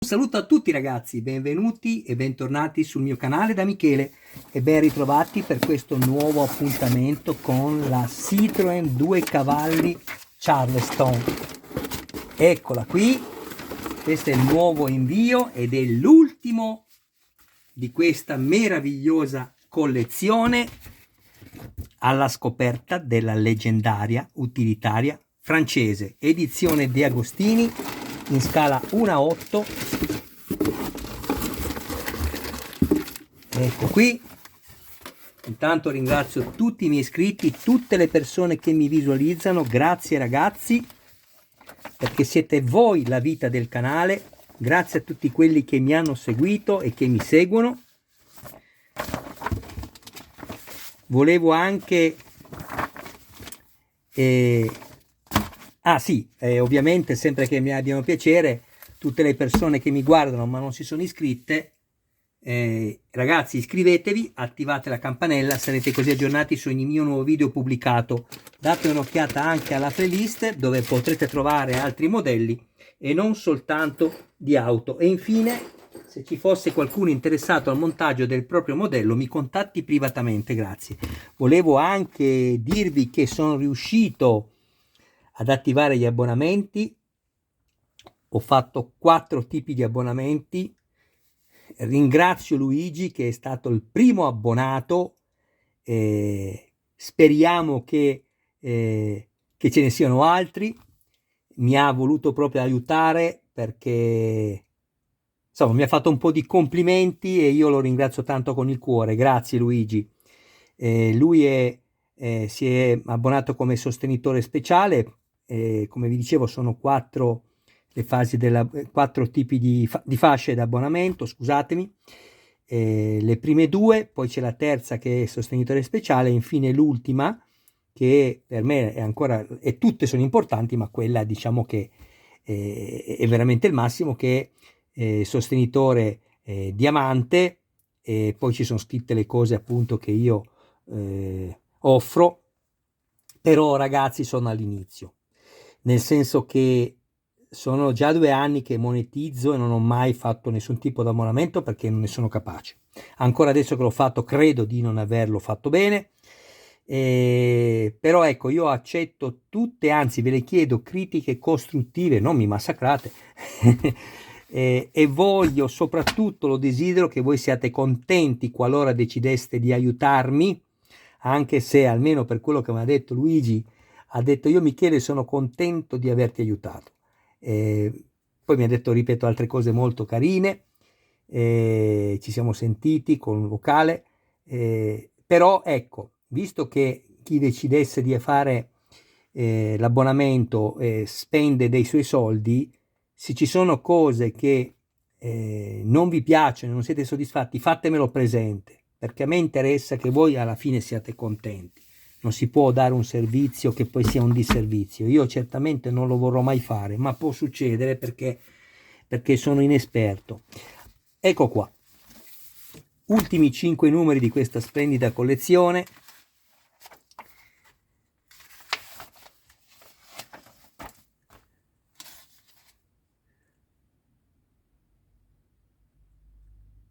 Un saluto a tutti ragazzi, benvenuti e bentornati sul mio canale da Michele e ben ritrovati per questo nuovo appuntamento con la Citroen 2 cavalli Charleston. Eccola qui, questo è il nuovo invio ed è l'ultimo di questa meravigliosa collezione alla scoperta della leggendaria utilitaria francese, edizione De Agostini in scala 1:8. Ecco qui. Intanto ringrazio tutti i miei iscritti, tutte le persone che mi visualizzano. Grazie ragazzi, perché siete voi la vita del canale. Grazie a tutti quelli che mi hanno seguito e che mi seguono. Volevo anche ovviamente, sempre che mi abbiano piacere, tutte le persone che mi guardano ma non si sono iscritte, ragazzi, iscrivetevi, attivate la campanella, sarete così aggiornati su ogni mio nuovo video pubblicato. Date un'occhiata anche alla playlist dove potrete trovare altri modelli e non soltanto di auto. E infine, se ci fosse qualcuno interessato al montaggio del proprio modello, mi contatti privatamente. Grazie. Volevo anche dirvi che sono riuscito ad attivare gli abbonamenti. Ho fatto 4 tipi di abbonamenti. Ringrazio Luigi che è stato il primo abbonato. Speriamo che ce ne siano altri. Mi ha voluto proprio aiutare perché insomma mi ha fatto un po' di complimenti e io lo ringrazio tanto con il cuore. Grazie Luigi. Lui si è abbonato come sostenitore speciale. Come vi dicevo, sono 4 le fasi 4 tipi di fasce di abbonamento, scusatemi. Le prime 2, poi c'è la terza che è sostenitore speciale, e infine l'ultima che per me è ancora, e tutte sono importanti, ma quella diciamo che è veramente il massimo, che è sostenitore diamante. E poi ci sono scritte le cose appunto che io offro, però ragazzi sono all'inizio, nel senso che sono già 2 anni che monetizzo e non ho mai fatto nessun tipo di abbonamento perché non ne sono capace. Ancora adesso che l'ho fatto credo di non averlo fatto bene, però ecco, io accetto tutte, anzi ve le chiedo, critiche costruttive, non mi massacrate. E voglio soprattutto, lo desidero, che voi siate contenti qualora decideste di aiutarmi, anche se almeno per quello che mi ha detto Luigi, ha detto: io Michele sono contento di averti aiutato. Poi mi ha detto, ripeto, altre cose molto carine, ci siamo sentiti con un vocale, però ecco, visto che chi decidesse di fare l'abbonamento spende dei suoi soldi, se ci sono cose che non vi piacciono, non siete soddisfatti, fatemelo presente, perché a me interessa che voi alla fine siate contenti. Non si può dare un servizio che poi sia un disservizio. Io certamente non lo vorrò mai fare, ma può succedere perché sono inesperto. Ecco qua, ultimi 5 numeri di questa splendida collezione.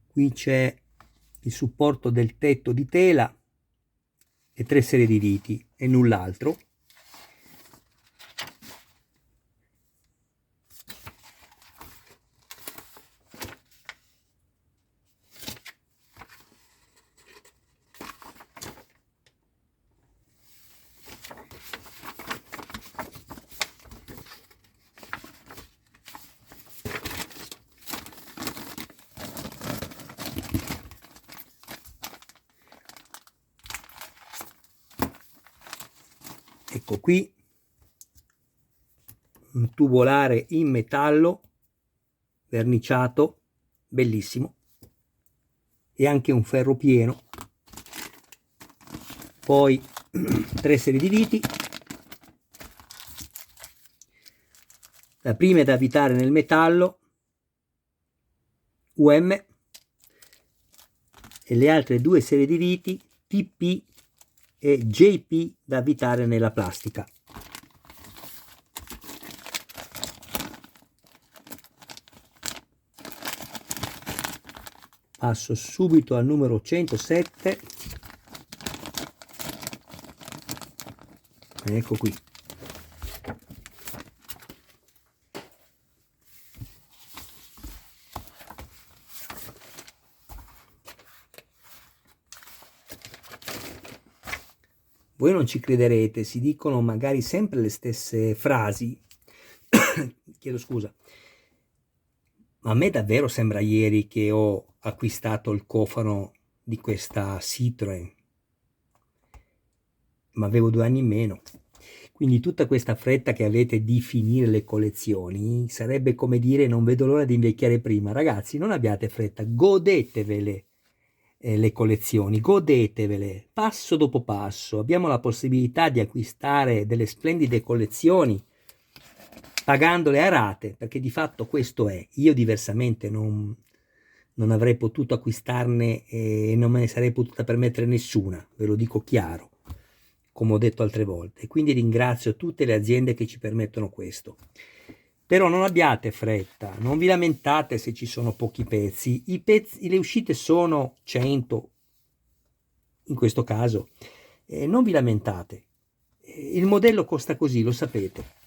Qui c'è il supporto del tetto di tela e 3 serie di viti e null'altro. Ecco qui un tubolare in metallo verniciato, bellissimo, e anche un ferro pieno. Poi 3 serie di viti. La prima è da avvitare nel metallo UM e le altre 2 serie di viti TP e JP da avvitare nella plastica. passo subito al numero 107. Ecco qui. Voi non ci crederete, si dicono magari sempre le stesse frasi. Chiedo scusa. Ma a me davvero sembra ieri che ho acquistato il cofano di questa Citroen, ma avevo 2 anni in meno. Quindi tutta questa fretta che avete di finire le collezioni sarebbe come dire non vedo l'ora di invecchiare prima. Ragazzi, non abbiate fretta, godetevele le collezioni, godetevele passo dopo passo. Abbiamo la possibilità di acquistare delle splendide collezioni pagandole a rate, perché di fatto questo è. Io diversamente non avrei potuto acquistarne e non me ne sarei potuta permettere nessuna, ve lo dico chiaro, come ho detto altre volte. Quindi ringrazio tutte le aziende che ci permettono questo. Però non abbiate fretta, non vi lamentate se ci sono pochi pezzi, le uscite sono 100, in questo caso, non vi lamentate, il modello costa così, lo sapete,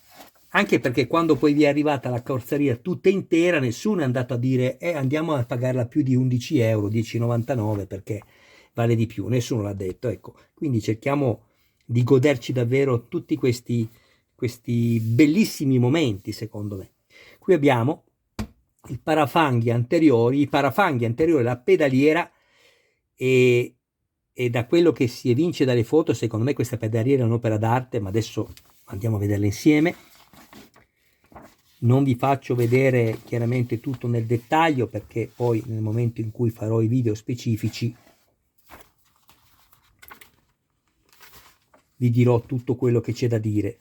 anche perché quando poi vi è arrivata la carrozzeria tutta intera, nessuno è andato a dire andiamo a pagarla più di 11 euro, 10,99 perché vale di più, nessuno l'ha detto, ecco, quindi cerchiamo di goderci davvero tutti questi bellissimi momenti, secondo me. Qui abbiamo i parafanghi anteriori, la pedaliera, e da quello che si evince dalle foto, secondo me questa pedaliera è un'opera d'arte, ma adesso andiamo a vederla insieme. Non vi faccio vedere chiaramente tutto nel dettaglio, perché poi nel momento in cui farò i video specifici vi dirò tutto quello che c'è da dire.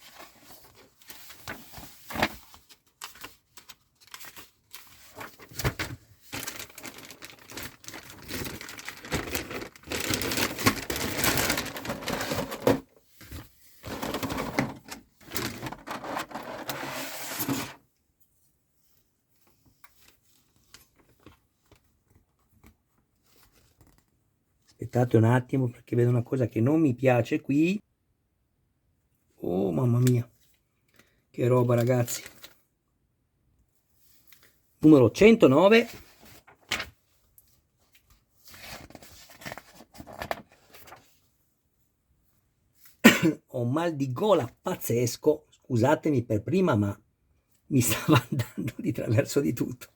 Aspettate un attimo perché vedo una cosa che non mi piace qui. Oh mamma mia, che roba ragazzi. Numero 109. Ho un mal di gola pazzesco, scusatemi per prima, ma mi stava andando di traverso di tutto.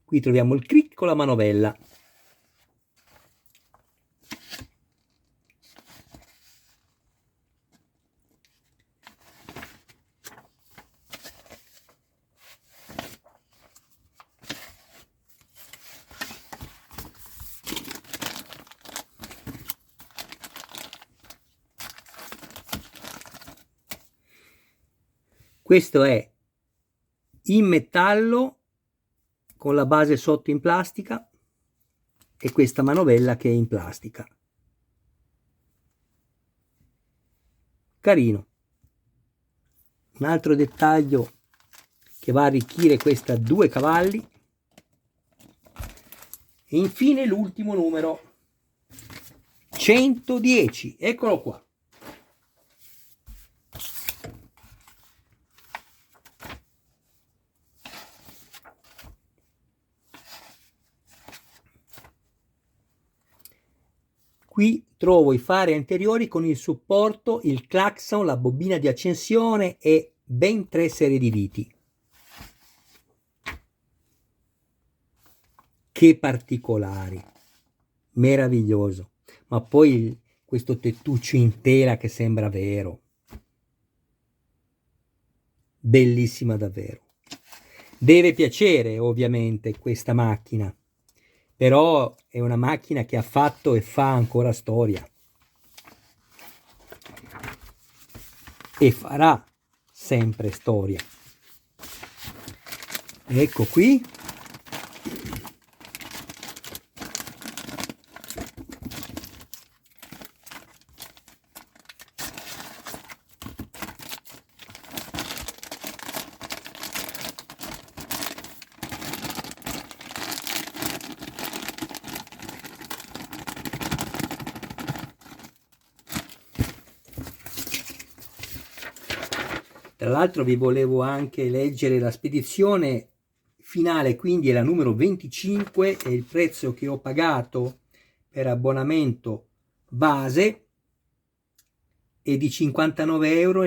Qui troviamo il crick con la manovella. Questo è in metallo con la base sotto in plastica e questa manovella che è in plastica. Carino. Un altro dettaglio che va a arricchire questa 2 cavalli. E infine l'ultimo numero 110, eccolo qua. Qui trovo i fari anteriori con il supporto, il clacson, la bobina di accensione e ben 3 serie di viti. Che particolari, meraviglioso. Ma poi questo tettuccio in tela che sembra vero. Bellissima davvero. Deve piacere ovviamente questa macchina. Però è una macchina che ha fatto e fa ancora storia e farà sempre storia. Ecco qui. Tra l'altro vi volevo anche leggere la spedizione finale, quindi è la numero 25 e il prezzo che ho pagato per abbonamento base è di 59,95 euro.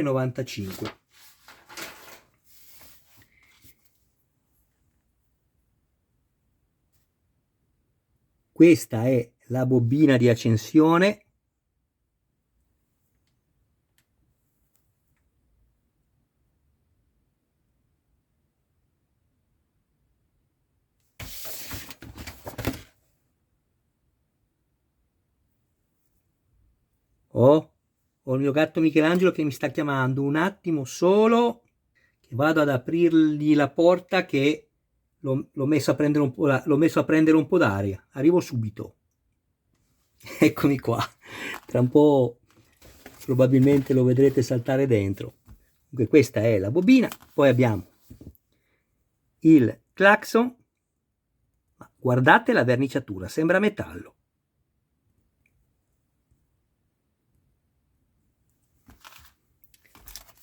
Questa è la bobina di accensione. Ho il mio gatto Michelangelo che mi sta chiamando. Un attimo solo, che vado ad aprirgli la porta, che l'ho messo a prendere un po' d'aria. Arrivo subito. Eccomi qua. Tra un po' probabilmente lo vedrete saltare dentro. Comunque questa è la bobina. Poi abbiamo il clacson. Ma guardate la verniciatura, sembra metallo.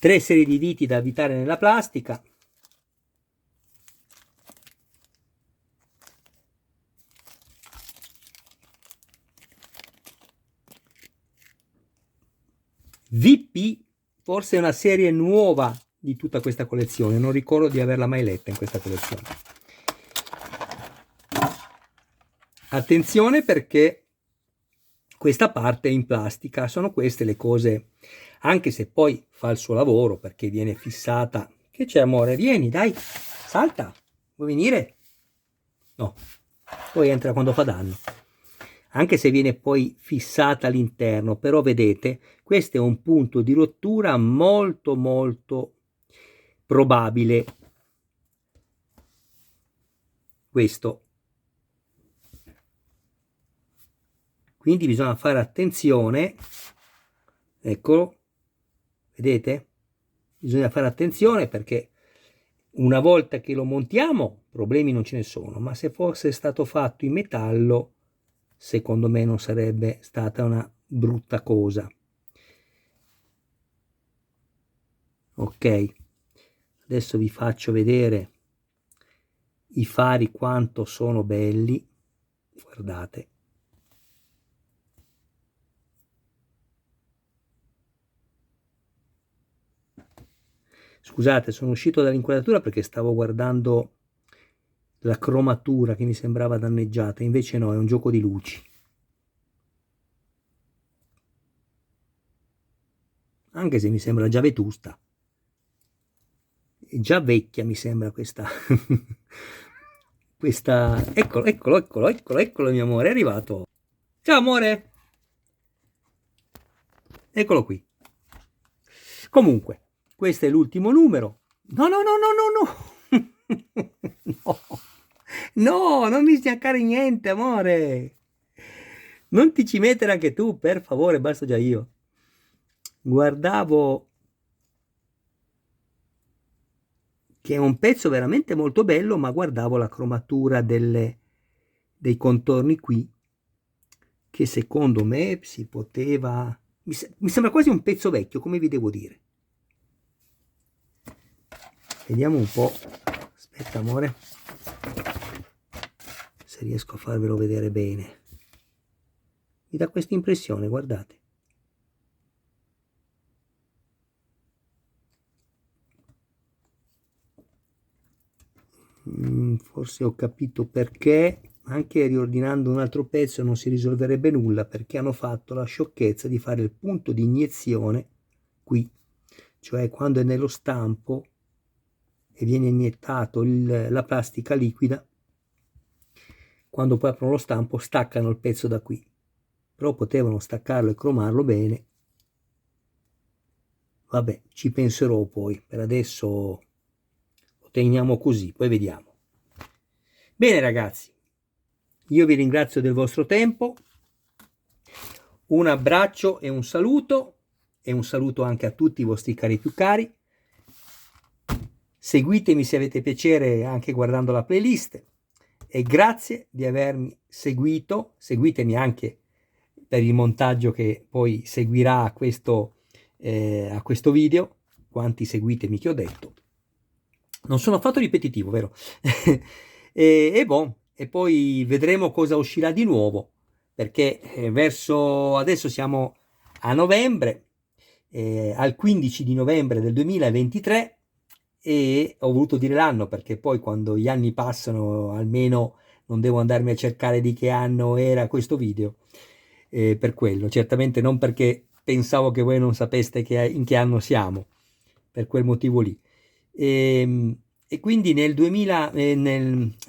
Tre serie di viti da avvitare nella plastica. VP, forse è una serie nuova di tutta questa collezione, non ricordo di averla mai letta in questa collezione. Attenzione perché questa parte è in plastica, sono queste le cose, anche se poi fa il suo lavoro perché viene fissata. Che c'è amore? Vieni, dai, salta, vuoi venire? No, poi entra quando fa danno. Anche se viene poi fissata all'interno, però vedete, questo è un punto di rottura molto molto probabile. Questo. Quindi bisogna fare attenzione. Eccolo, vedete? Bisogna fare attenzione perché una volta che lo montiamo problemi non ce ne sono, ma se fosse stato fatto in metallo secondo me non sarebbe stata una brutta cosa. Ok, adesso vi faccio vedere i fari quanto sono belli, guardate. Scusate, sono uscito dall'inquadratura perché stavo guardando la cromatura che mi sembrava danneggiata, invece no, è un gioco di luci. Anche se mi sembra già vetusta. È già vecchia mi sembra questa. Eccolo mio amore, è arrivato. Ciao amore. Eccolo qui. Comunque, questo è l'ultimo numero. No. No. No, non mi schiaccare niente, amore. Non ti ci mettere anche tu, per favore, basta già io. Guardavo che è un pezzo veramente molto bello, ma guardavo la cromatura dei contorni qui, che secondo me si poteva... Mi sembra quasi un pezzo vecchio, come vi devo dire. Vediamo un po'. Aspetta, amore. Se riesco a farvelo vedere bene. Mi dà questa impressione, guardate. Forse ho capito perché, anche riordinando un altro pezzo non si risolverebbe nulla, perché hanno fatto la sciocchezza di fare il punto di iniezione qui, cioè quando è nello stampo e viene iniettato la plastica liquida, quando poi aprono lo stampo staccano il pezzo da qui, però potevano staccarlo e cromarlo bene. Vabbè, ci penserò poi, per adesso lo teniamo così, poi vediamo. Bene ragazzi, io vi ringrazio del vostro tempo, un abbraccio e un saluto anche a tutti i vostri cari più cari. Seguitemi se avete piacere anche guardando la playlist e grazie di avermi seguito, seguitemi anche per il montaggio che poi seguirà a questo video. quanti seguitemi che ho detto. Non sono affatto ripetitivo, vero? E poi vedremo cosa uscirà di nuovo, perché verso adesso siamo a novembre, al 15 di novembre del 2023, e ho voluto dire l'anno perché poi quando gli anni passano almeno non devo andarmi a cercare di che anno era questo video, per quello, certamente non perché pensavo che voi non sapeste in che anno siamo, per quel motivo lì. E quindi nel 2000,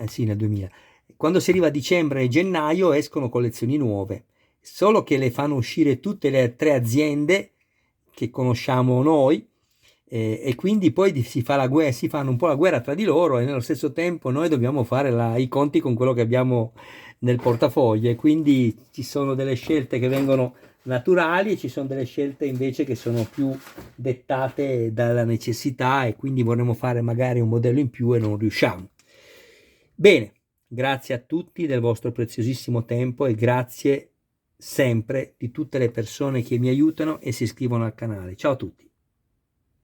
sì, nel 2000, quando si arriva a dicembre e gennaio escono collezioni nuove, solo che le fanno uscire tutte le 3 aziende che conosciamo noi, e quindi poi si fa la guerra, si fanno un po' la guerra tra di loro e nello stesso tempo noi dobbiamo fare i conti con quello che abbiamo nel portafoglio, e quindi ci sono delle scelte che vengono naturali e ci sono delle scelte invece che sono più dettate dalla necessità, e quindi vorremmo fare magari un modello in più e non riusciamo. Bene, grazie a tutti del vostro preziosissimo tempo e grazie sempre di tutte le persone che mi aiutano e si iscrivono al canale. Ciao a tutti.